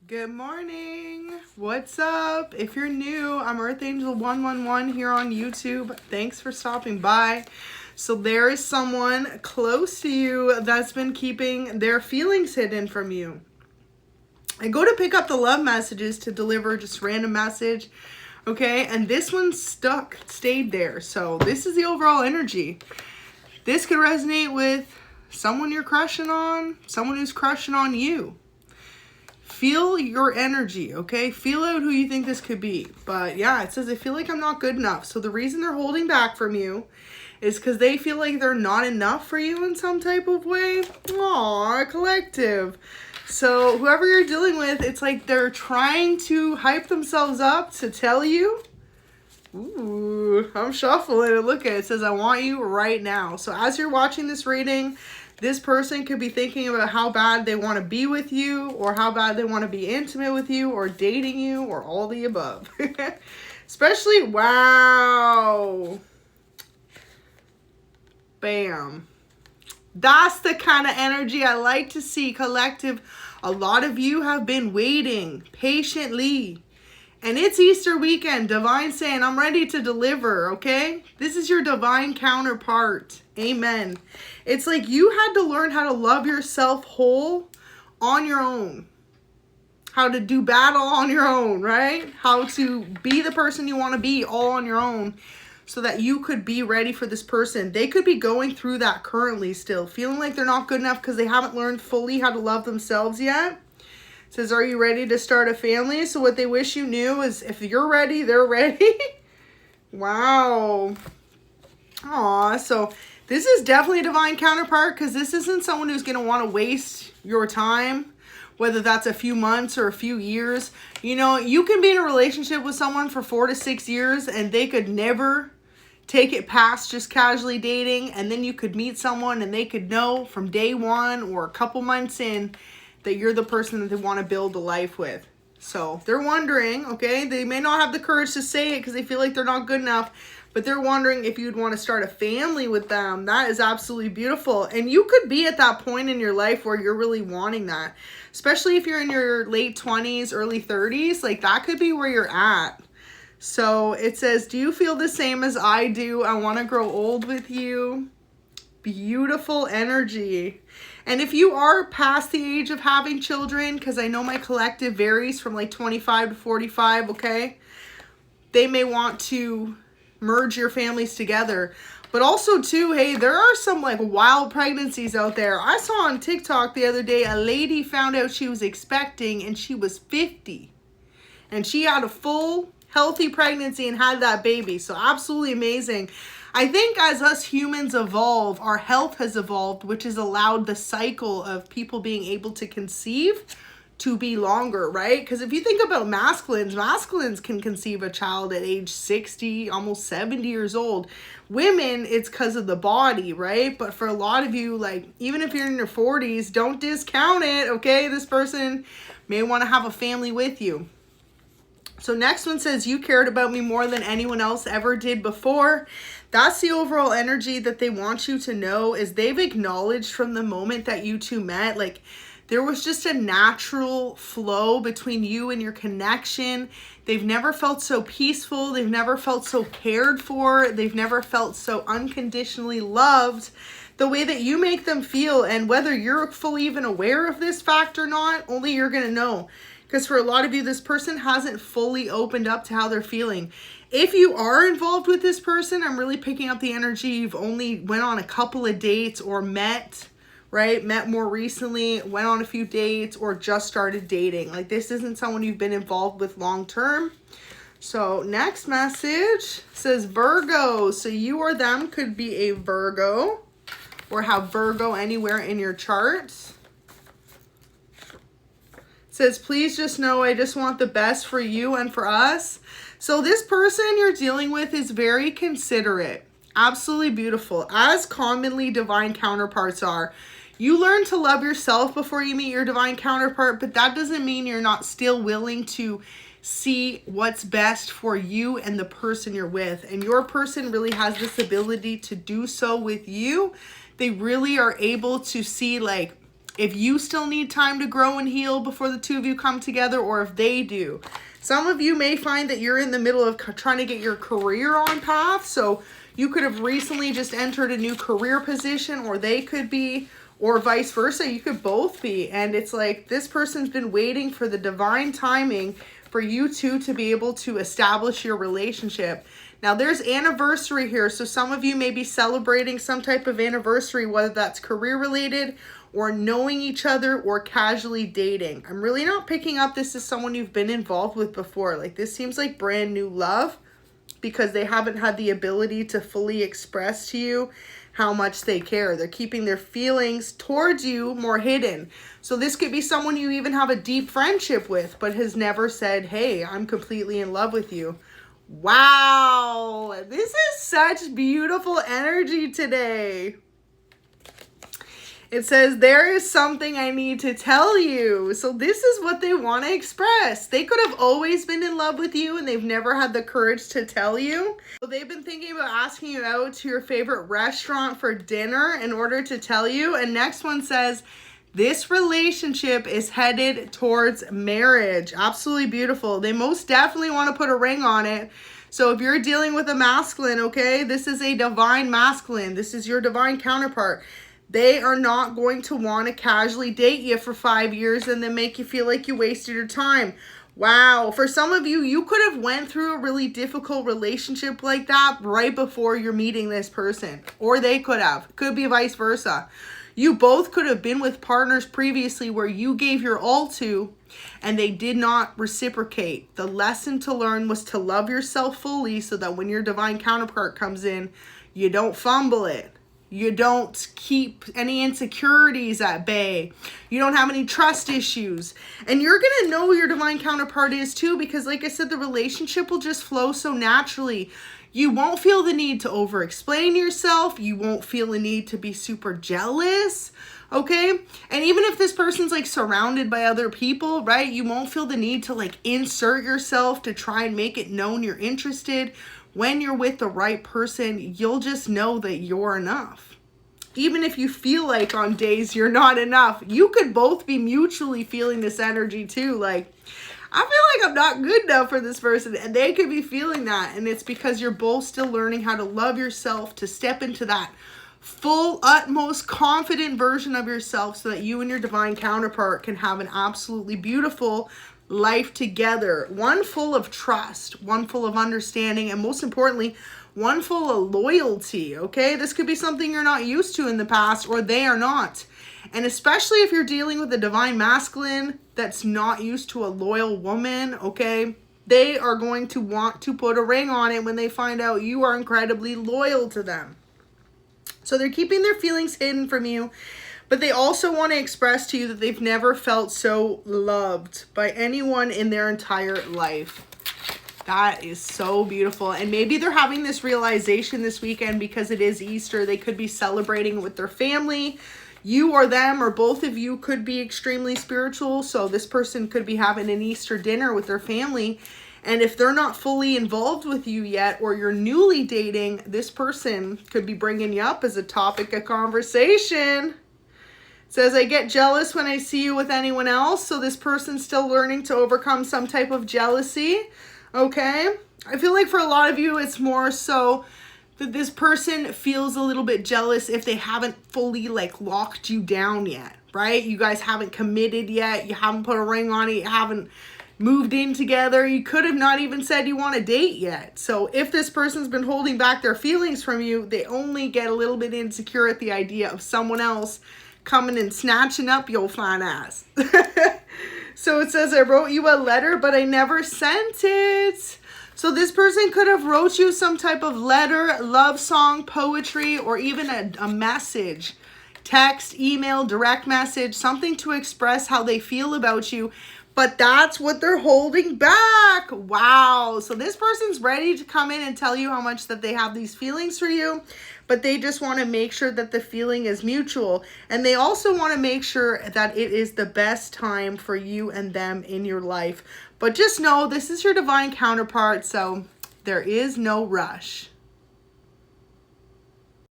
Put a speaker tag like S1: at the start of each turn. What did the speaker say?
S1: Good morning. What's up? If you're new, I'm Earth Angel 111 here on YouTube. Thanks for stopping by. So there is someone close to you that's been keeping their feelings hidden from you. I go to pick up the love messages to deliver just random message, okay? And this one stayed there. So this is the overall energy. This could resonate with someone you're crushing on, someone who's crushing on you. Feel your energy, okay? Feel out who you think this could be. But yeah, it says, I feel like I'm not good enough. So the reason they're holding back from you is because they feel like they're not enough for you in some type of way. Aw, collective. So whoever you're dealing with, it's like they're trying to hype themselves up to tell you. Ooh, I'm shuffling it. Look at it. It says, I want you right now. So as you're watching this reading, this person could be thinking about how bad they want to be with you, or how bad they want to be intimate with you, or dating you, or all the above. Especially, wow. Bam. That's the kind of energy I like to see, collective. A lot of you have been waiting patiently. And it's Easter weekend. Divine saying, I'm ready to deliver, okay? This is your divine counterpart. Amen. It's like you had to learn how to love yourself whole on your own. How to do battle on your own, right? How to be the person you want to be all on your own so that you could be ready for this person. They could be going through that currently still, feeling like they're not good enough because they haven't learned fully how to love themselves yet. It says, are you ready to start a family? So what they wish you knew is if you're ready, they're ready. Wow. Aw, so this is definitely a divine counterpart because this isn't someone who's going to want to waste your time, whether that's a few months or a few years. You know, you can be in a relationship with someone for 4 to 6 years and they could never take it past just casually dating. And then you could meet someone and they could know from day one or a couple months in that you're the person that they want to build a life with. So they're wondering, okay, they may not have the courage to say it because they feel like they're not good enough, but they're wondering if you'd want to start a family with them. That is absolutely beautiful. And you could be at that point in your life where you're really wanting that, especially if you're in your late 20s, early 30s, like that could be where you're at. So it says, do you feel the same as I do? I want to grow old with you. Beautiful energy. And if you are past the age of having children, because I know my collective varies from like 25 to 45, okay? They may want to merge your families together. But also too, hey, there are some like wild pregnancies out there. I saw on TikTok the other day, a lady found out she was expecting and she was 50. And she had a full healthy pregnancy and had that baby. So absolutely amazing. I think as us humans evolve, our health has evolved, which has allowed the cycle of people being able to conceive to be longer, right? Because if you think about masculines can conceive a child at age 60, almost 70 years old. Women, it's because of the body, right? But for a lot of you, like, even if you're in your 40s, don't discount it, okay? This person may want to have a family with you. So next one says, you cared about me more than anyone else ever did before. That's the overall energy that they want you to know, is they've acknowledged from the moment that you two met, like there was just a natural flow between you and your connection. They've never felt so peaceful. They've never felt so cared for. They've never felt so unconditionally loved the way that you make them feel. And whether you're fully even aware of this fact or not, only you're going to know. Because for a lot of you, this person hasn't fully opened up to how they're feeling. If you are involved with this person, I'm really picking up the energy. You've only went on a couple of dates or met, right? Met more recently, went on a few dates, or just started dating. Like this isn't someone you've been involved with long term. So next message says Virgo. So you or them could be a Virgo or have Virgo anywhere in your charts. Says, please just know I just want the best for you and for us. So this person you're dealing with is very considerate. Absolutely beautiful. As commonly divine counterparts are. You learn to love yourself before you meet your divine counterpart, but that doesn't mean you're not still willing to see what's best for you and the person you're with. And your person really has this ability to do so with you. They really are able to see like if you still need time to grow and heal before the two of you come together, or if they do. Some of you may find that you're in the middle of trying to get your career on path. So you could have recently just entered a new career position, or they could be, or vice versa. You could both be. And it's like this person's been waiting for the divine timing for you two to be able to establish your relationship. Now there's anniversary here. So some of you may be celebrating some type of anniversary, whether that's career related or knowing each other or casually dating. I'm really not picking up this is someone you've been involved with before. Like this seems like brand new love, because they haven't had the ability to fully express to you how much they care. They're keeping their feelings towards you more hidden. So this could be someone you even have a deep friendship with, but has never said, hey, I'm completely in love with you. Wow, this is such beautiful energy today. It says, there is something I need to tell you. So this is what they want to express. They could have always been in love with you and they've never had the courage to tell you. So they've been thinking about asking you out to your favorite restaurant for dinner in order to tell you. And next one says, this relationship is headed towards marriage. Absolutely beautiful. They most definitely want to put a ring on it. So if you're dealing with a masculine, okay, this is a divine masculine. This is your divine counterpart. They are not going to want to casually date you for 5 years and then make you feel like you wasted your time. Wow. For some of you, you could have went through a really difficult relationship like that right before you're meeting this person. Or they could have. Could be vice versa. You both could have been with partners previously where you gave your all to and they did not reciprocate. The lesson to learn was to love yourself fully so that when your divine counterpart comes in, you don't fumble it. You don't keep any insecurities at bay. You don't have any trust issues. And you're going to know who your divine counterpart is too, because like I said, the relationship will just flow so naturally. You won't feel the need to over-explain yourself. You won't feel the need to be super jealous. Okay? And even if this person's like surrounded by other people, right? You won't feel the need to like insert yourself to try and make it known you're interested. When you're with the right person, you'll just know that you're enough. Even if you feel like on days you're not enough, you could both be mutually feeling this energy too. Like, I feel like I'm not good enough for this person, and they could be feeling that. And it's because you're both still learning how to love yourself, to step into that full, utmost confident version of yourself so that you and your divine counterpart can have an absolutely beautiful life together. One full of trust, one full of understanding, and most importantly, one full of loyalty, okay? This could be something you're not used to in the past, or they are not. And especially if you're dealing with a divine masculine that's not used to a loyal woman, okay? They are going to want to put a ring on it when they find out you are incredibly loyal to them. So they're keeping their feelings hidden from you, but they also want to express to you that they've never felt so loved by anyone in their entire life. That is so beautiful. And maybe they're having this realization this weekend because it is Easter. They could be celebrating with their family. You or them or both of you could be extremely spiritual. So this person could be having an Easter dinner with their family. And if they're not fully involved with you yet, or you're newly dating, this person could be bringing you up as a topic of conversation. It says, I get jealous when I see you with anyone else. So this person's still learning to overcome some type of jealousy. Okay? I feel like for a lot of you, it's more so that this person feels a little bit jealous if they haven't fully like locked you down yet, right? You guys haven't committed yet. You haven't put a ring on it. You haven't moved in together. You could have not even said you want to date yet. So if this person's been holding back their feelings from you, they only get a little bit insecure at the idea of someone else coming and snatching up your fine ass. So it says, I wrote you a letter, but I never sent it. So this person could have wrote you some type of letter, love song, poetry, or even a message, text, email, direct message, something to express how they feel about you. But that's what they're holding back. Wow. So this person's ready to come in and tell you how much that they have these feelings for you, but they just want to make sure that the feeling is mutual. And they also want to make sure that it is the best time for you and them in your life. But just know this is your divine counterpart, so there is no rush.